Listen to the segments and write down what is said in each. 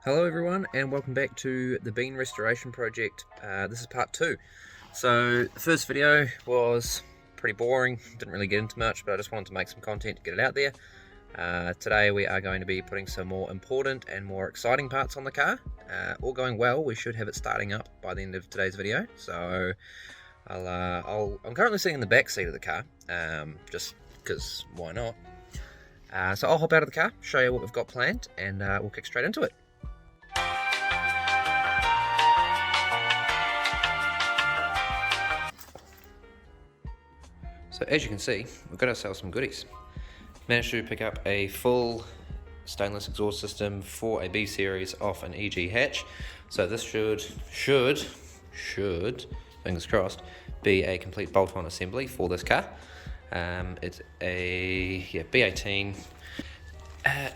Hello everyone and welcome back to the Bean Restoration Project. This is part 2. So the first video was pretty boring, didn't really get into much, but I just wanted to make some content to get it out there. Today we are going to be putting some more important and more exciting parts on the car. All going well, we should have it starting up by the end of today's video. So I'm currently sitting in the back seat of the car, just because why not. So I'll hop out of the car, show you what we've got planned, and we'll kick straight into it. So as you can see, we've got ourselves some goodies. Managed to pick up a full stainless exhaust system for a B series off an EG hatch. So this should, fingers crossed, be a complete bolt-on assembly for this car. It's a B18.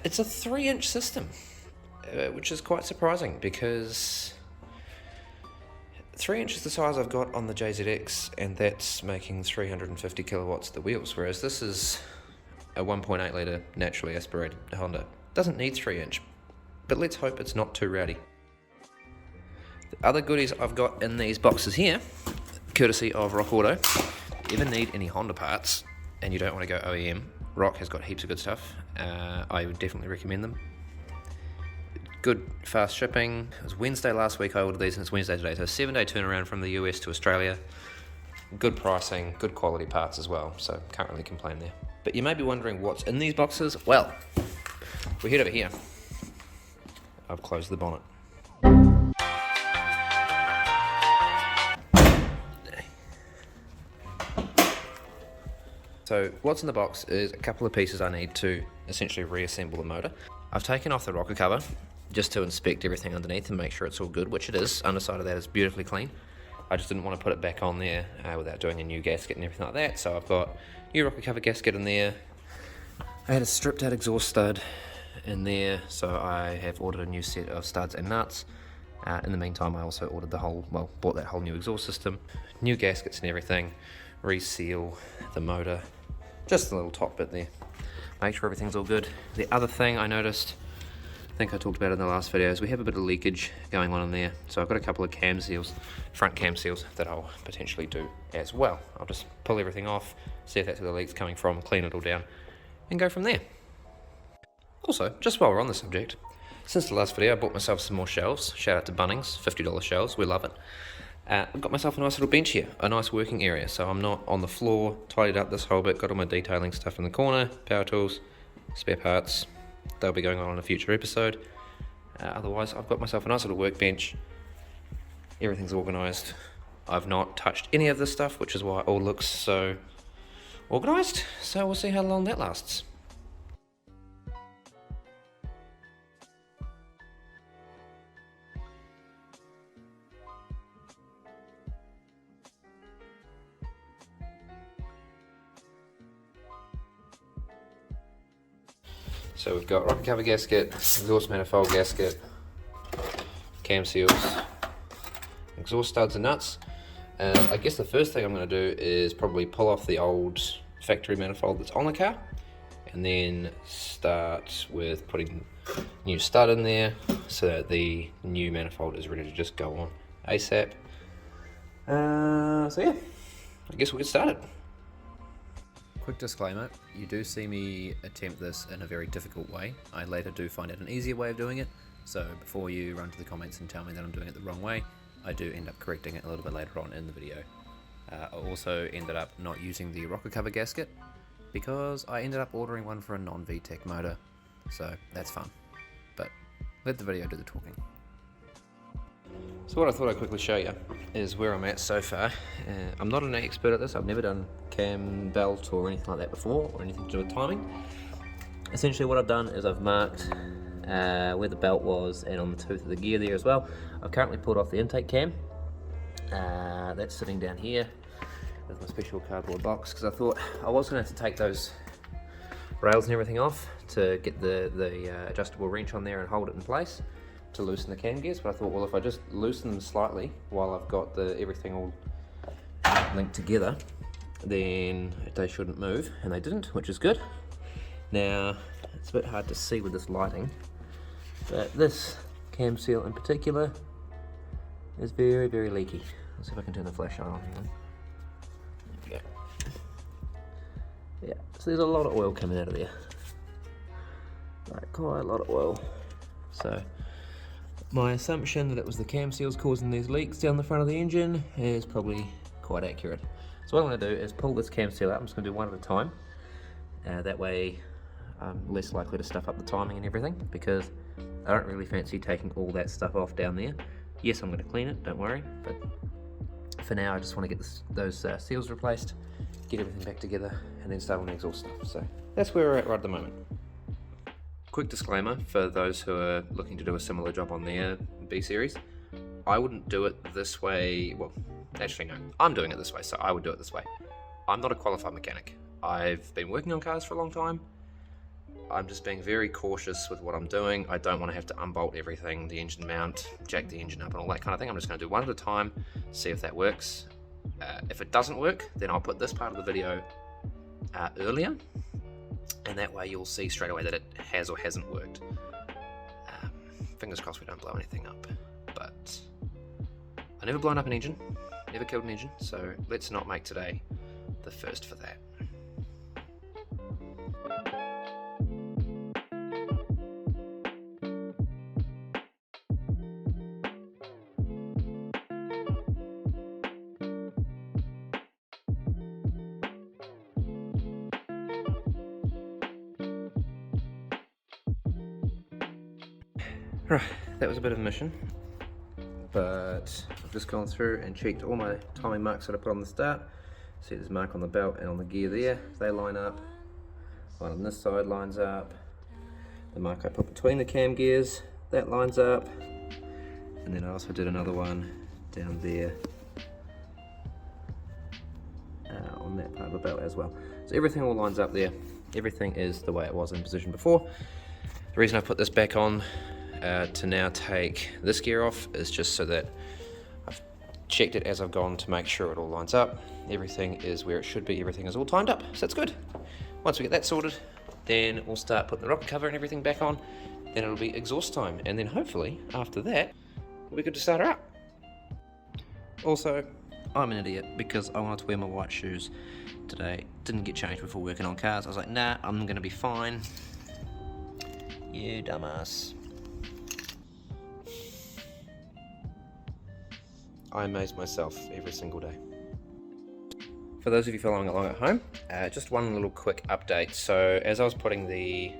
It's a 3-inch system, which is quite surprising because 3 inches the size I've got on the JZX, and that's making 350 kilowatts at the wheels, whereas this is a 1.8 litre naturally aspirated Honda. Doesn't need 3 inch, but let's hope it's not too rowdy. The other goodies I've got in these boxes here, courtesy of Rock Auto. If you ever need any Honda parts and you don't want to go OEM, Rock has got heaps of good stuff. I would definitely recommend them. Good fast shipping. It was Wednesday last week I ordered these and it's Wednesday today, so 7-day turnaround from the US to Australia. Good pricing, good quality parts as well, so can't really complain there. But you may be wondering what's in these boxes. Well, we head over here. I've closed the bonnet. So what's in the box is a couple of pieces I need to essentially reassemble the motor. I've taken off the rocker cover just to inspect everything underneath and make sure it's all good, which it is. Underside of that is beautifully clean. I just didn't want to put it back on there without doing a new gasket and everything like that. So I've got new rocker cover gasket in there. I had a stripped out exhaust stud in there, so I have ordered a new set of studs and nuts. In the meantime, I also ordered bought that whole new exhaust system, new gaskets and everything, reseal the motor, just a little top bit there. Make sure everything's all good. The other thing I noticed, I think I talked about it in the last video, is we have a bit of leakage going on in there. So I've got a couple of cam seals, front cam seals, that I'll potentially do as well. I'll just pull everything off, see if that's where the leak's coming from, clean it all down, and go from there. Also, just while we're on the subject, since the last video I bought myself some more shelves. Shout out to Bunnings, $50 shelves, we love it. I've got myself a nice little bench here, a nice working area, so I'm not on the floor, tidied up this whole bit, got all my detailing stuff in the corner, power tools, spare parts. They'll be going on in a future episode. Otherwise, I've got myself a nice little workbench. Everything's organised. I've not touched any of this stuff, which is why it all looks so organised. So we'll see how long that lasts. So we've got rocker cover gasket, exhaust manifold gasket, cam seals, exhaust studs and nuts. I guess the first thing I'm going to do is probably pull off the old factory manifold that's on the car, and then start with putting new stud in there so that the new manifold is ready to just go on ASAP. So yeah, I guess we'll get started. Quick disclaimer, you do see me attempt this in a very difficult way. I later do find out an easier way of doing it, so before you run to the comments and tell me that I'm doing it the wrong way, I do end up correcting it a little bit later on in the video. I also ended up not using the rocker cover gasket because I ended up ordering one for a non-VTEC motor, so that's fun. But let the video do the talking. So what I thought I'd quickly show you is where I'm at so far. I'm not an expert at this, I've never done cam belt or anything like that before, or anything to do with timing. Essentially what I've done is I've marked where the belt was and on the tooth of the gear there as well. I've currently pulled off the intake cam. That's sitting down here with my special cardboard box, because I thought I was going to have to take those rails and everything off to get the adjustable wrench on there and hold it in place to loosen the cam gears, but I thought, well, if I just loosen them slightly while I've got everything all linked together, then they shouldn't move, and they didn't, which is good. Now, it's a bit hard to see with this lighting, but this cam seal in particular is very, very leaky. Let's see if I can turn the flashlight on. There we go. Yeah, so there's a lot of oil coming out of there. Like quite a lot of oil. So my assumption that it was the cam seals causing these leaks down the front of the engine is probably quite accurate. So what I'm going to do is pull this cam seal out. I'm just going to do one at a time. That way I'm less likely to stuff up the timing and everything, because I don't really fancy taking all that stuff off down there. Yes, I'm going to clean it, don't worry, but for now I just want to get those seals replaced, get everything back together, and then start on the exhaust stuff. So that's where we're at right at the moment. Quick disclaimer for those who are looking to do a similar job on their B-Series. I wouldn't do it this way. Well, actually no, I'm doing it this way, so I would do it this way. I'm not a qualified mechanic. I've been working on cars for a long time. I'm just being very cautious with what I'm doing. I don't want to have to unbolt everything, the engine mount, jack the engine up and all that kind of thing. I'm just going to do one at a time, see if that works. If it doesn't work, then I'll put this part of the video earlier, and that way you'll see straight away that it has or hasn't worked. Fingers crossed we don't blow anything up, but I've never blown up an engine, never killed an engine, so let's not make today the first for that. Right, that was a bit of a mission, but I've just gone through and checked all my timing marks that I put on the start. See, there's a mark on the belt and on the gear there. They line up. One on this side lines up. The mark I put between the cam gears, that lines up. And then I also did another one down there on that part of the belt as well. So everything all lines up there. Everything is the way it was in position before. The reason I put this back on to now take this gear off is just so that I've checked it as I've gone to make sure it all lines up. Everything is where it should be, everything is all timed up, so that's good. Once we get that sorted, then we'll start putting the rocker cover and everything back on, then it'll be exhaust time, and then hopefully after that we'll be good to start her up. Also, I'm an idiot because I wanted to wear my white shoes today. Didn't get changed before working on cars. I was like, nah, I'm gonna be fine. You dumbass. I amaze myself every single day. For those of you following along at home, just one little quick update. So as I was putting the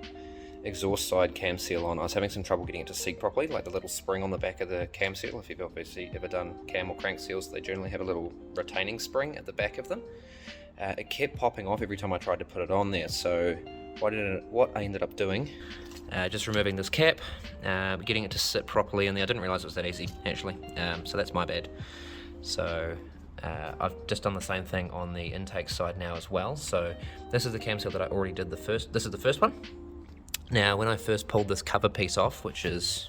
exhaust side cam seal on, I was having some trouble getting it to seat properly, like the little spring on the back of the cam seal. If you've obviously ever done cam or crank seals, they generally have a little retaining spring at the back of them. It kept popping off every time I tried to put it on there. So what I ended up doing, just removing this cap, getting it to sit properly in there. I didn't realise it was that easy, actually, so that's my bad. So I've just done the same thing on the intake side now as well. So this is the cam seal that I already did this is the first one. Now when I first pulled this cover piece off, which is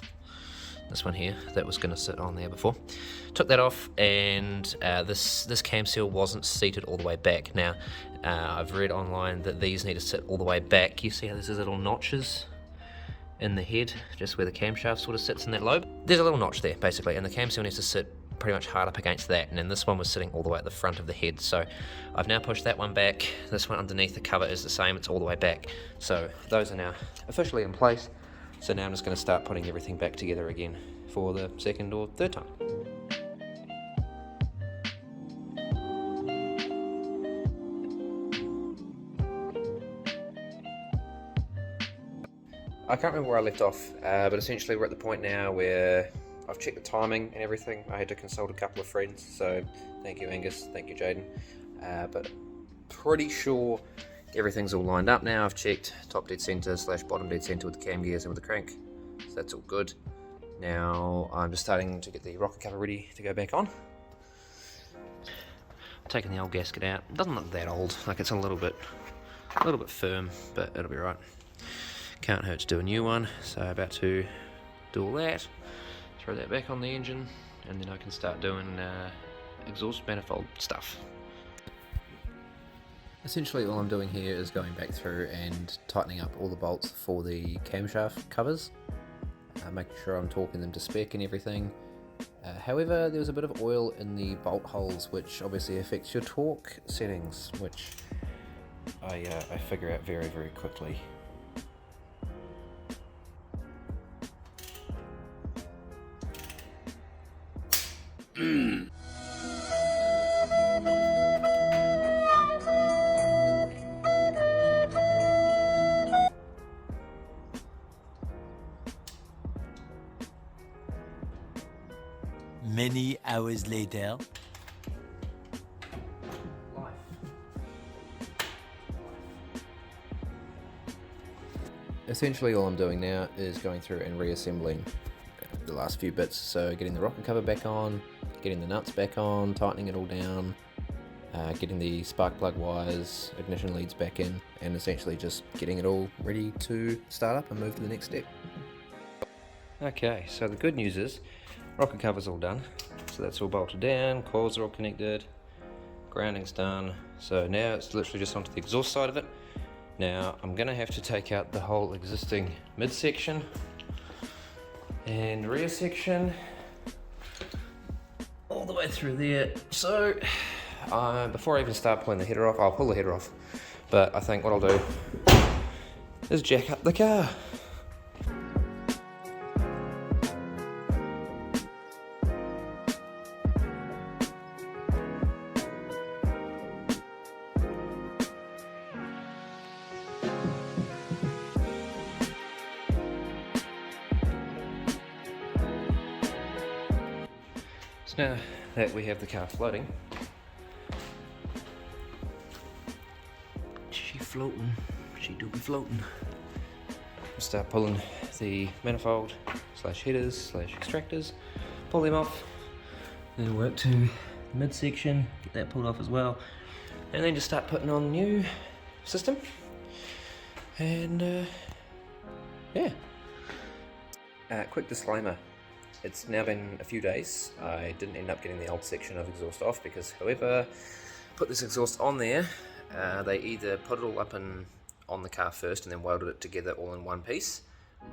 this one here that was going to sit on there before, took that off, and this cam seal wasn't seated all the way back. Now I've read online that these need to sit all the way back. You see how there's these little notches in the head, just where the camshaft sort of sits in that lobe. There's a little notch there basically, and the cam seal needs to sit pretty much hard up against that, and then this one was sitting all the way at the front of the head. So I've now pushed that one back. This one underneath the cover is the same, it's all the way back. So those are now officially in place. So now I'm just going to start putting everything back together again for the second or third time. I can't remember where I left off, but essentially we're at the point now where I've checked the timing and everything. I had to consult a couple of friends, so thank you Angus, thank you Jaden, but pretty sure everything's all lined up now. I've checked top dead centre / bottom dead centre with the cam gears and with the crank, so that's all good. Now I'm just starting to get the rocker cover ready to go back on. I'm taking the old gasket out. It doesn't look that old, like it's a little bit firm, but it'll be right. Can't hurt to do a new one, so about to do all that, throw that back on the engine, and then I can start doing exhaust manifold stuff. Essentially all I'm doing here is going back through and tightening up all the bolts for the camshaft covers. making sure I'm torquing them to spec and everything. However, there was a bit of oil in the bolt holes, which obviously affects your torque settings, which I figure out very, very quickly. Many hours later. Essentially all I'm doing now is going through and reassembling the last few bits, so getting the rocker cover back on, getting the nuts back on, tightening it all down, getting the spark plug wires, ignition leads back in, and essentially just getting it all ready to start up and move to the next step. Okay, so the good news is rocker cover's all done, so that's all bolted down, coils are all connected, grounding's done, so now it's literally just onto the exhaust side of it. Now I'm going to have to take out the whole existing midsection and rear section all the way through there. So before I even start pulling the header off, I'll pull the header off, but I think what I'll do is jack up the car. So now that we have the car floating, she floating, she do be floating. We'll start pulling the manifold slash headers slash extractors, pull them off, then work to the midsection, get that pulled off as well, and then just start putting on the new system. And yeah. Quick disclaimer. It's now been a few days. I didn't end up getting the old section of exhaust off because whoever put this exhaust on there, they either put it all up on the car first and then welded it together all in one piece,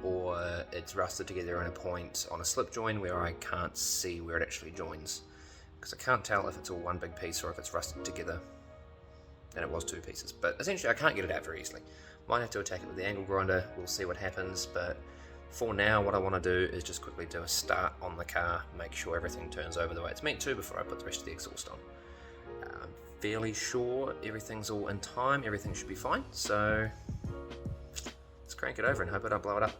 or it's rusted together in a point on a slip join where I can't see where it actually joins, because I can't tell if it's all one big piece or if it's rusted together and it was two pieces. But essentially I can't get it out very easily. Might have to attack it with the angle grinder, we'll see what happens, but for now what I want to do is just quickly do a start on the car, make sure everything turns over the way it's meant to before I put the rest of the exhaust on. I'm fairly sure everything's all in time, everything should be fine, so let's crank it over and hope I don't blow it up.